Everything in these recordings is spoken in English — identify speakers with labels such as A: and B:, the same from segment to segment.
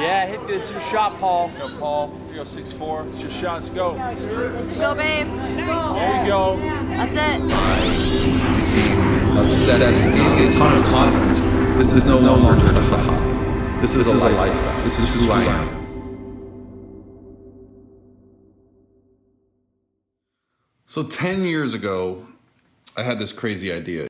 A: Yeah, hit this. Your shot, Paul. Go, Paul. Here you go, 6'4". It's your shot. Let's go.
B: Let's go, babe.
A: There you go.
B: That's it.
C: I became obsessed and gained a ton of confidence. This is no longer just a hobby. This is a lifestyle. This is who I am. So 10 years ago, I had this crazy idea.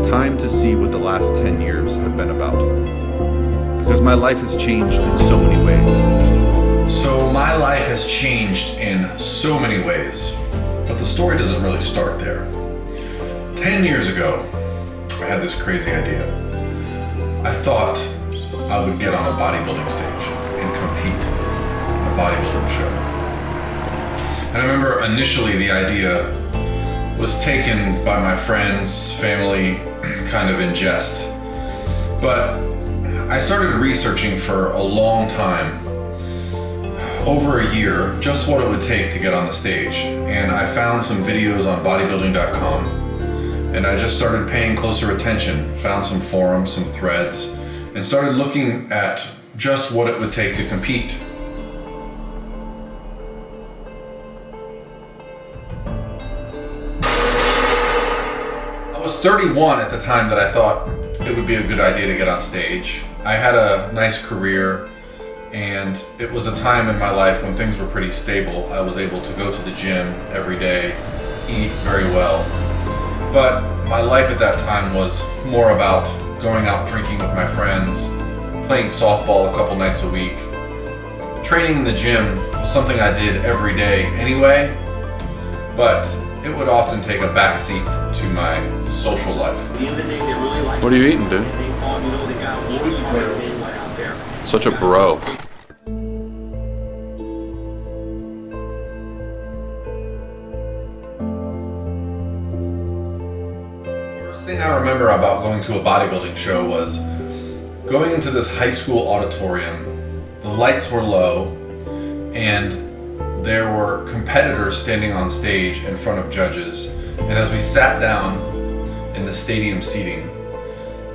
C: Time to see what the last 10 years have been about. Because my life has changed in so many ways. So my life has changed in so many ways, but the story doesn't really start there. 10 years ago, I had this crazy idea. I thought I would get on a bodybuilding stage and compete in a bodybuilding show. And I remember initially the idea was taken by my friends, family, kind of in jest. But I started researching for a long time, over a year, just what it would take to get on the stage. And I found some videos on bodybuilding.com, and I just started paying closer attention, found some forums, some threads, and started looking at just what it would take to compete. I was 31 at the time that I thought it would be a good idea to get on stage. I had a nice career, and it was a time in my life when things were pretty stable. I was able to go to the gym every day, eat very well. But my life at that time was more about going out drinking with my friends, playing softball a couple nights a week. Training in the gym was something I did every day anyway, but it would often take a backseat to my social life.
D: What are you eating, dude? Such a bro.
C: First thing I remember about going to a bodybuilding show was going into this high school auditorium. The lights were low, and there were competitors standing on stage in front of judges. And as we sat down in the stadium seating,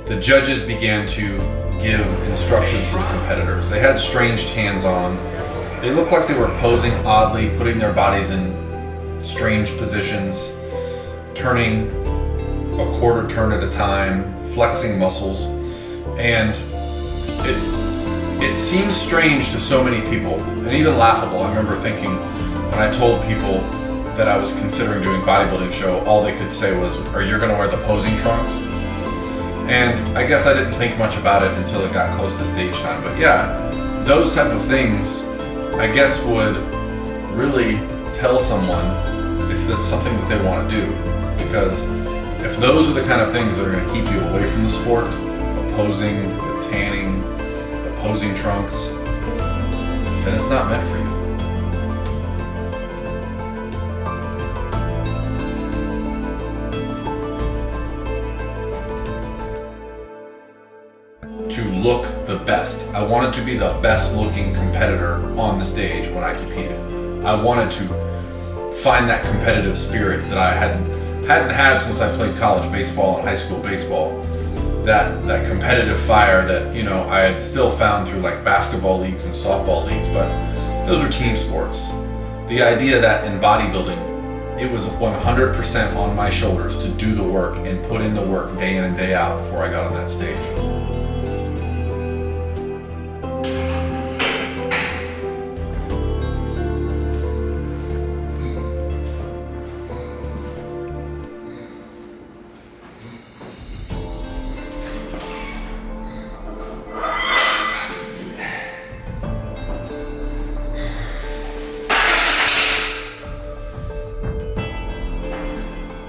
C: the judges began to give instructions to the competitors. They had strange hands on. They looked like they were posing oddly, putting their bodies in strange positions, turning a quarter turn at a time, flexing muscles. And it seemed strange to so many people, and even laughable. I remember thinking, when I told people that I was considering doing a bodybuilding show, all they could say was, "Are you gonna wear the posing trunks?" And I guess I didn't think much about it until it got close to stage time. But yeah, those type of things, I guess, would really tell someone if that's something that they want to do. Because if those are the kind of things that are gonna keep you away from the sport, the posing, the tanning, the posing trunks, then it's not meant for you. To look the best. I wanted to be the best looking competitor on the stage when I competed. I wanted to find that competitive spirit that I hadn't had since I played college baseball and high school baseball. That competitive fire that, you know, I had still found through like basketball leagues and softball leagues, but those are team sports. The idea that in bodybuilding, it was 100% on my shoulders to do the work and put in the work day in and day out before I got on that stage.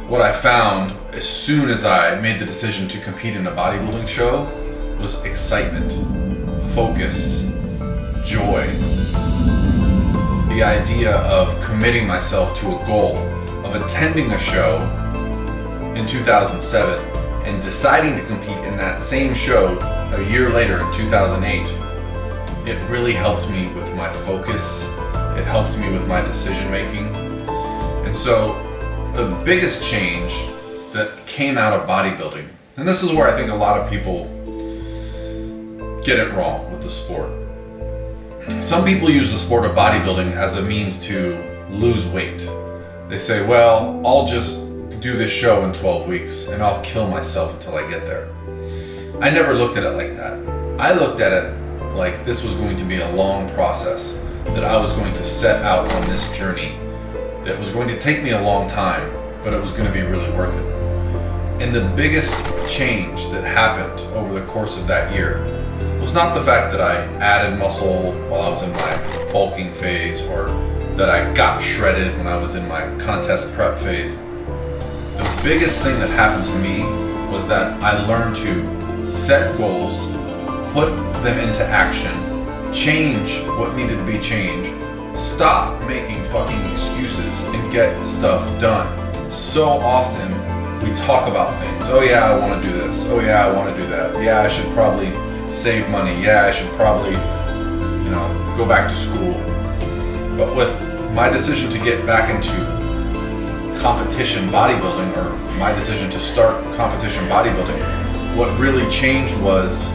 C: What I found as soon as I made the decision to compete in a bodybuilding show was excitement, focus, joy. The idea of committing myself to a goal, of attending a show in 2007 and deciding to compete in that same show a year later in 2008, it really helped me with my focus. It helped me with my decision making. And so the biggest change that came out of bodybuilding, and this is where I think a lot of people get it wrong with the sport. Some people use the sport of bodybuilding as a means to lose weight. They say, well, I'll just do this show in 12 weeks and I'll kill myself until I get there. I never looked at it like that. I looked at it like this was going to be a long process, that I was going to set out on this journey, that was going to take me a long time, but it was going to be really worth it. And the biggest change that happened over the course of that year was not the fact that I added muscle while I was in my bulking phase, or that I got shredded when I was in my contest prep phase. The biggest thing that happened to me was that I learned to set goals, put them into action, change what needed to be changed, stop making fucking excuses, and get stuff done. So often we talk about things. Oh yeah, I want to do this. Oh yeah, I want to do that. Yeah, I should probably save money. Yeah, I should probably, go back to school. But with my decision to get back into competition bodybuilding, or my decision to start competition bodybuilding, what really changed was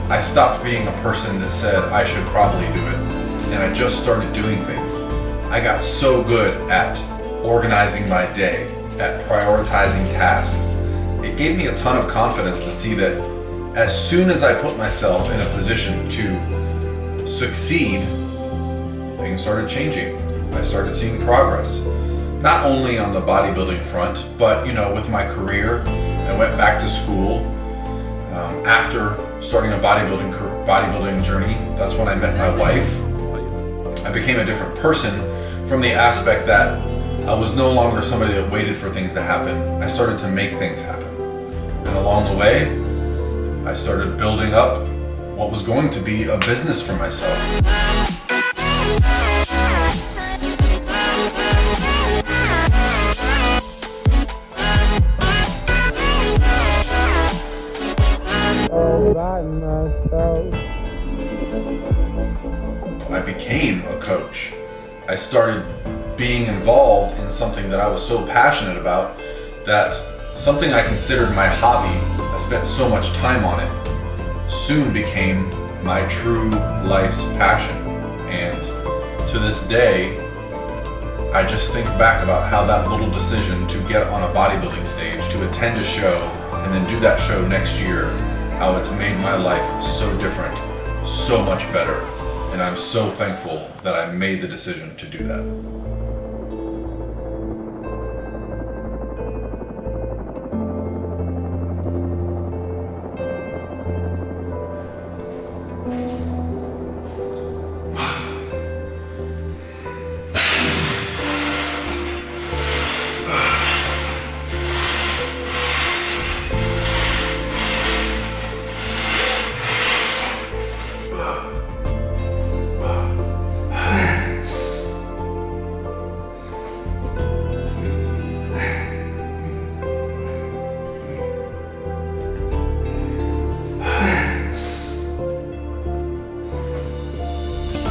C: I stopped being a person that said I should probably do it, and I just started doing things. I got so good at organizing my day, at prioritizing tasks. It gave me a ton of confidence to see that as soon as I put myself in a position to succeed, things started changing. I started seeing progress. Not only on the bodybuilding front, but with my career. I went back to school. After starting a bodybuilding journey, that's when I met my wife. I became a different person from the aspect that I was no longer somebody that waited for things to happen. I started to make things happen. And along the way, I started building up what was going to be a business for myself. I became a coach. I started being involved in something that I was so passionate about, that something I considered my hobby, I spent so much time on it, soon became my true life's passion. And to this day, I just think back about how that little decision to get on a bodybuilding stage, to attend a show, and then do that show next year, how it's made my life so different, so much better. And I'm so thankful that I made the decision to do that.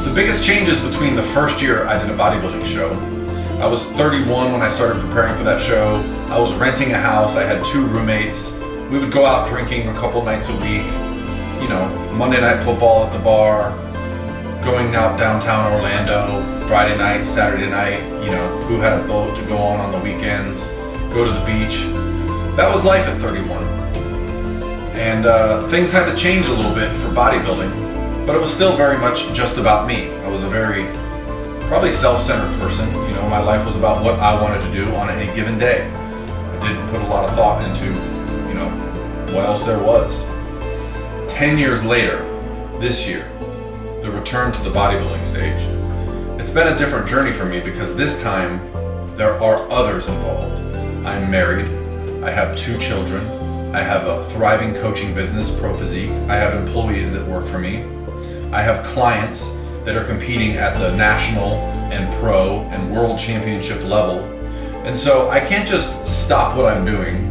C: The biggest changes between the first year I did a bodybuilding show, I was 31 when I started preparing for that show. I was renting a house, I had 2 roommates. We would go out drinking a couple nights a week, Monday night football at the bar, going out downtown Orlando, Friday night, Saturday night, who had a boat to go on the weekends, go to the beach. That was life at 31. And things had to change a little bit for bodybuilding. But it was still very much just about me. I was a very, probably self-centered person. My life was about what I wanted to do on any given day. I didn't put a lot of thought into, what else there was. 10 years later, this year, the return to the bodybuilding stage, it's been a different journey for me, because this time there are others involved. I'm married. I have 2 children. I have a thriving coaching business, Physique. I have employees that work for me. I have clients that are competing at the national and pro and world championship level. And so I can't just stop what I'm doing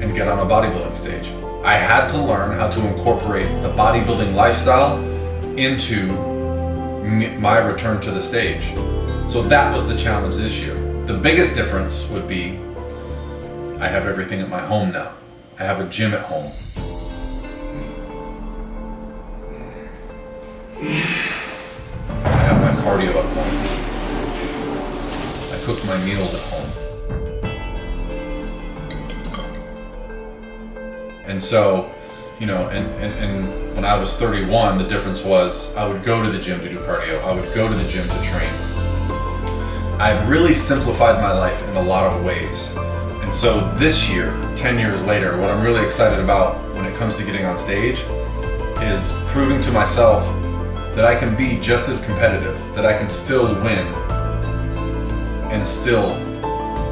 C: and get on a bodybuilding stage. I had to learn how to incorporate the bodybuilding lifestyle into my return to the stage. So that was the challenge this year. The biggest difference would be I have everything at my home now. I have a gym at home. I have my cardio at home. I cook my meals at home. And so, you know, and when I was 31, the difference was I would go to the gym to do cardio. I would go to the gym to train. I've really simplified my life in a lot of ways. And so this year, 10 years later, what I'm really excited about when it comes to getting on stage is proving to myself that I can be just as competitive, that I can still win and still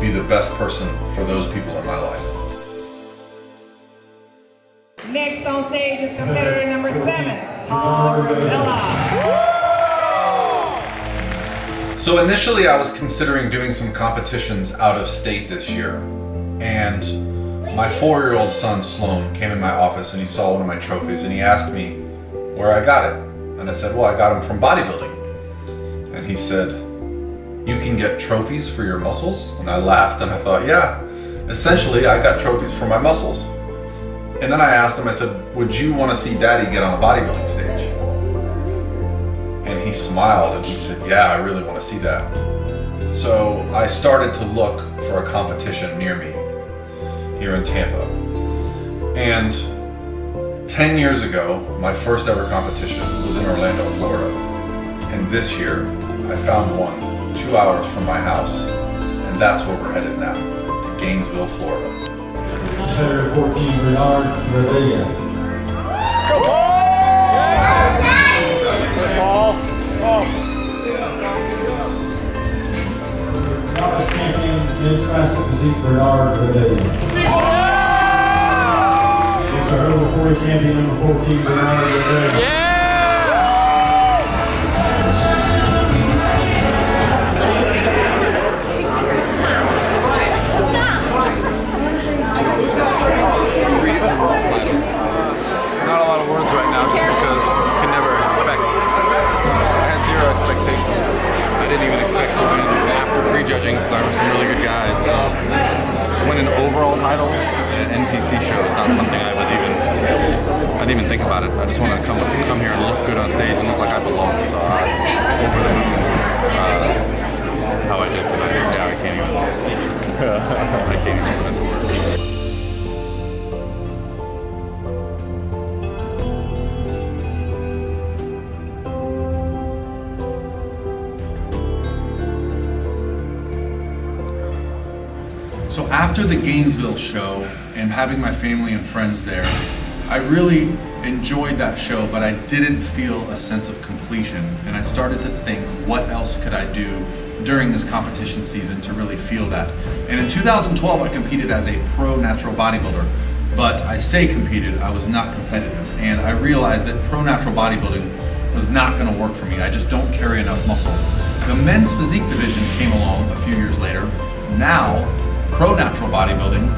C: be the best person for those people in my life.
E: Next on stage is competitor number 7, Paul Revelia.
C: So initially I was considering doing some competitions out of state this year. And my 4-year-old son, Sloan, came in my office and he saw one of my trophies and he asked me where I got it. And I said, well, I got them from bodybuilding. And he said, you can get trophies for your muscles? And I laughed and I thought, yeah, essentially I got trophies for my muscles. And then I asked him, I said, would you want to see Daddy get on a bodybuilding stage? And he smiled and he said, yeah, I really want to see that. So I started to look for a competition near me here in Tampa. And 10 years ago, my first ever competition was in Orlando, Florida. And this year, I found one 2 hours from my house. And that's where we're headed now, to Gainesville, Florida.
F: Competitor 14, Revelia.
A: Go, Paul! Paul!
F: Novice champion, men's classic physique, Revelia. It's our over 40 champion, number 14, Revelia.
G: Not a lot of words right now, just because you can never expect. I had 0 expectations. I didn't even expect to win after prejudging because there were some really good guys. So to win an overall title in an NPC show is not something I didn't even think about it. I just wanted to come here and look good on stage and look like I belong. So over the moon how I did tonight. Yeah, I can't even put into words.
C: So after the Gainesville show and having my family and friends there, I really enjoyed that show, but I didn't feel a sense of completion. And I started to think, what else could I do during this competition season to really feel that? And in 2012, I competed as a pro natural bodybuilder, but I say competed, I was not competitive. And I realized that pro natural bodybuilding was not gonna work for me. I just don't carry enough muscle. The men's physique division came along a few years later. Now, pro natural bodybuilding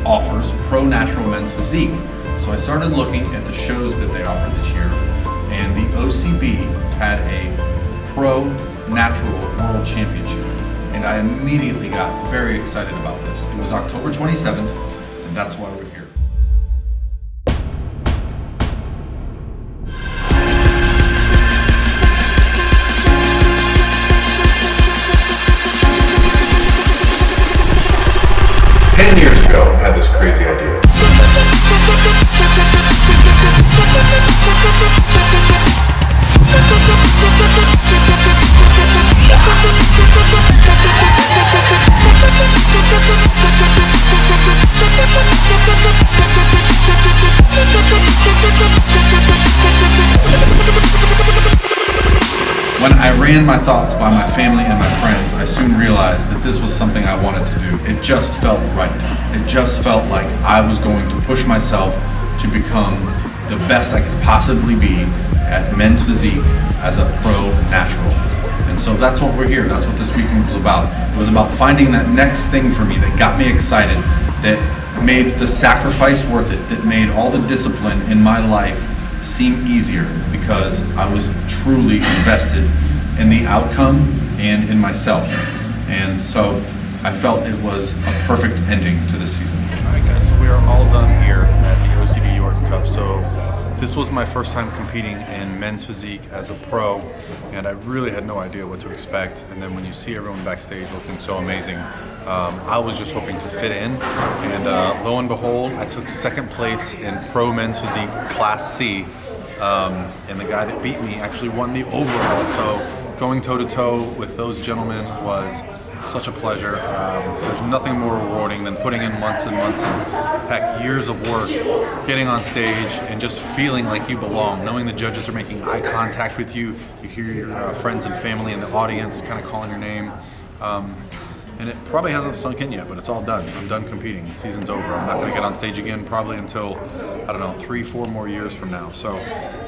C: offers pro natural men's physique. So I started looking at the shows that they offered this year, and the OCB had a pro natural world championship. And I immediately got very excited about this. It was October 27th, and that's why we're here. I had this crazy idea. When I ran my thoughts by my family and my friends, I soon realized that this was something I wanted to do. It just felt right. It just felt like I was going to push myself to become the best I could possibly be at men's physique as a pro natural. And so that's what we're here. That's what this weekend was about. It was about finding that next thing for me that got me excited, that made the sacrifice worth it, that made all the discipline in my life seem easier, because I was truly invested in the outcome and in myself. And so I felt it was a perfect ending to this season.
G: Alright guys, so we are all done here at the OCD Yorton Cup. So this was my first time competing in men's physique as a pro, and I really had no idea what to expect. And then when you see everyone backstage looking so amazing, I was just hoping to fit in. And lo and behold, I took second place in pro men's physique class C. And the guy that beat me actually won the overall. So going toe to toe with those gentlemen was such a pleasure. There's nothing more rewarding than putting in months and months and heck, years of work, getting on stage and just feeling like you belong, knowing the judges are making eye contact with you, you hear your friends and family in the audience kind of calling your name. And it probably hasn't sunk in yet, but it's all done. I'm done competing. The season's over. I'm not going to get on stage again probably until, I don't know, 3-4 more years from now. So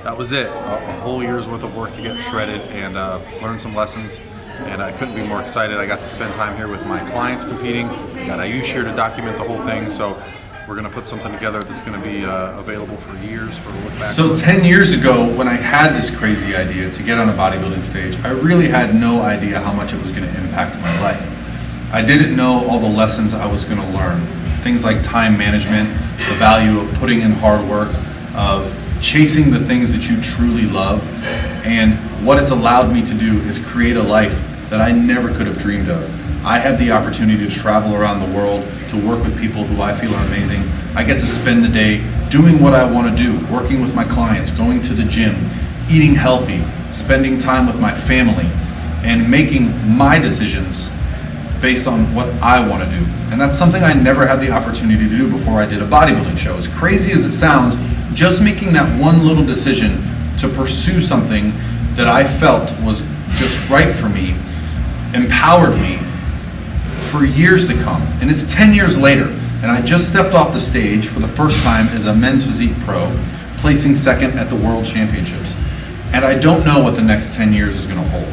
G: that was it. A whole year's worth of work to get shredded and learn some lessons. And I couldn't be more excited. I got to spend time here with my clients competing. Got Aayush here to document the whole thing. So we're going to put something together that's going to be available for years for a look back.
C: So 10 years ago, when I had this crazy idea to get on a bodybuilding stage, I really had no idea how much it was going to impact my life. I didn't know all the lessons I was going to learn. Things like time management, the value of putting in hard work, of chasing the things that you truly love. And what it's allowed me to do is create a life that I never could have dreamed of. I have the opportunity to travel around the world, to work with people who I feel are amazing. I get to spend the day doing what I want to do, working with my clients, going to the gym, eating healthy, spending time with my family, and making my decisions based on what I want to do. And that's something I never had the opportunity to do before I did a bodybuilding show. As crazy as it sounds, just making that one little decision to pursue something that I felt was just right for me empowered me for years to come. And it's 10 years later, and I just stepped off the stage for the first time as a men's physique pro, placing second at the World Championships. And I don't know what the next 10 years is going to hold.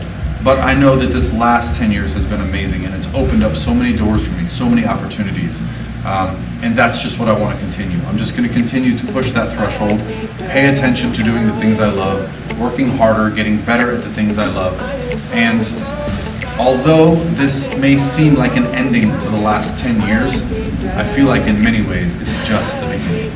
C: But I know that this last 10 years has been amazing, and it's opened up so many doors for me, so many opportunities. And that's just what I want to continue. I'm just going to continue to push that threshold, pay attention to doing the things I love, working harder, getting better at the things I love. And although this may seem like an ending to the last 10 years, I feel like in many ways it's just the beginning.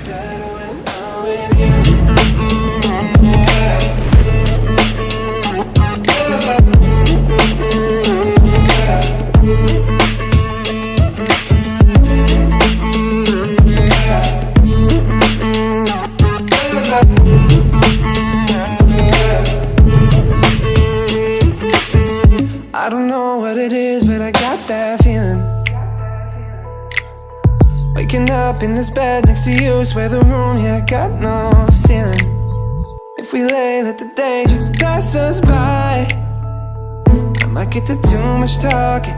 H: I don't know what it is, but I got that feeling. Waking up in this bed next to you, swear the room, yeah, got no ceiling. If we lay, let the day just pass us by. I might get to too much talking.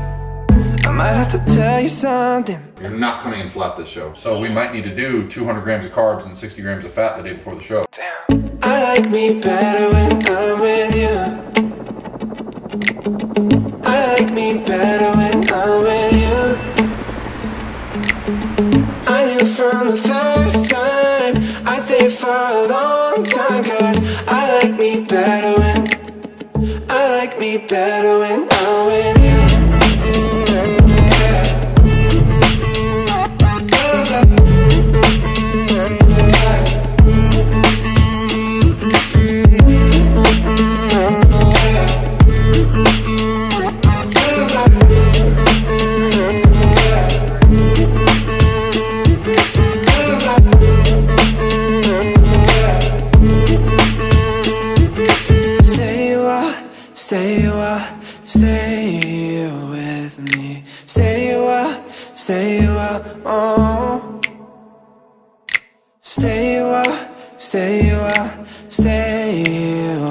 H: I might have to tell you something.
D: You're not coming in flat this show, so we might need to do 200 grams of carbs and 60 grams of fat the day before the show.
H: Damn. I like me better when I'm with you. I like me better when I'm with you. I knew from the first time I stayed for a long time, 'cause I like me better when I'm with you. Stay with me. Stay a while, oh. Stay a while, stay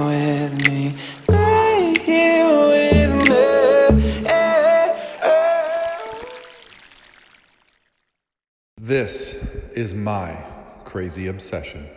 H: with me. Lay here with me.
C: This is my crazy obsession.